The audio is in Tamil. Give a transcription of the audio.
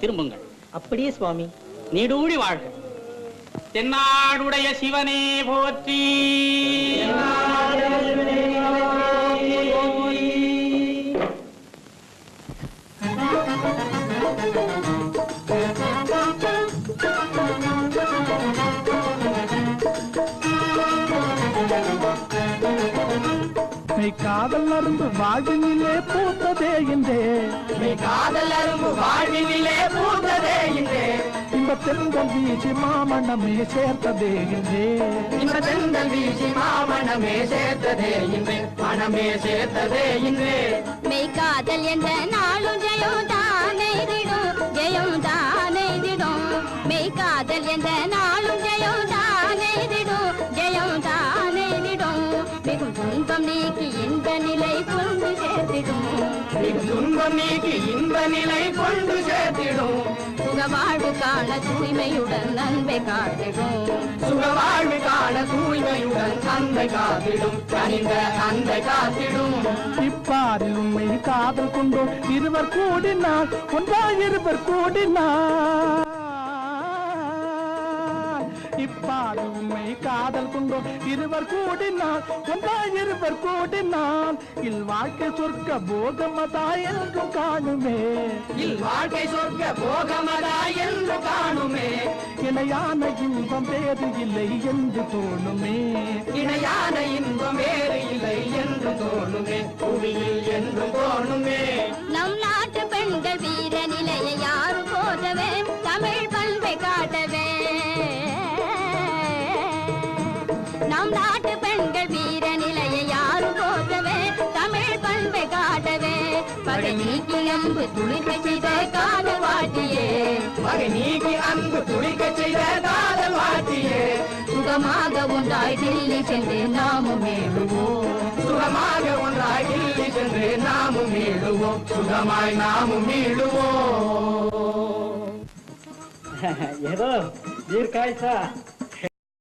திரும்புங்கள். அப்படியே சுவாமி. நீடூழி வாழ்க. தென்னாடுடைய சிவனே போற்றி. காதல் அரும்பு வாழ்வினிலே பூத்ததே என்றே, காதல் அரும்பு வாழ்வினிலே பூத்ததே என்றே, இன்பத்தெந்தல் வீசி மாமணமே சேர்த்ததே என்றே, இன்பத்தெந்தல் வீசி மாமணமே சேர்த்ததே என்றே, மனமே சேர்த்ததே என்றே. மெய் காதல் என்ற நாளும் ஜெயம் தானே திடும், ஜெயம் தானே திடும். மெய் காதல் என்ற நாளும் ஜெயம் தானே திடும், ஜெயம் தானே திடும். மிகும் துன்பம் நீக்கி இன்ப நிலை கொண்டு சேர்த்திடும், மிகும் துன்பம் நீக்கி இன்ப நிலை கொண்டு சேர்த்திடும். சுகவாழ்வு காண தூய்மையுடன் அன்பை காத்திடும், சுகவாழ்வு காண தூய்மையுடன் அன்பை காத்திடும், கனிந்த அன்பை காத்திடும். இப்பாரில் உண்மை காதல் கொண்டோ இருவர் கூடினார், ஒன்றாயிருவர் கூடினார். இப்பாரில் உண்மை காதல் கொண்டோ இருவர் கூடினார், ஒன்றாயிருவர் கூடினார். இல் வாழ்க்கை சொர்க்க போகமதா என்றும் காணுமே, இல் வாழ்க்கை சொர்க்க போகமதா என்று காணுமே. இணையான இன்பம் வேறு இல்லை என்று தோணுமே, இணையான இன்பம் வேறு இல்லை என்று தோணுமே, புவியில் என்று தோணுமே. நம் நாட்டு பெண்கள் வீர நிலையை யாரும் போற்றவே, தமிழ் பண்பை காட்டவே. நம் நாட்டு பெண்கள் வீர நிலையை யாரும் போற்றவே, தமிழ் பண்பை காட்டவே. பகை நீக்கி அன்பு துளிக்க செய்த காதல் வாட்டியே, பகை நீக்கி அன்பு துளிக்க செய்த காதல் வாட்டியே. சுகமாக ஒன்றாய் தில்லி சென்று நாமும் மேலுவோம், சுகமாக ஒன்றாய் தில்லி சென்று நாமும் மீளுவோம், சுகமாய் நாமும் மீளுவோம். ஏதோ தீர்க்காய்ச்சா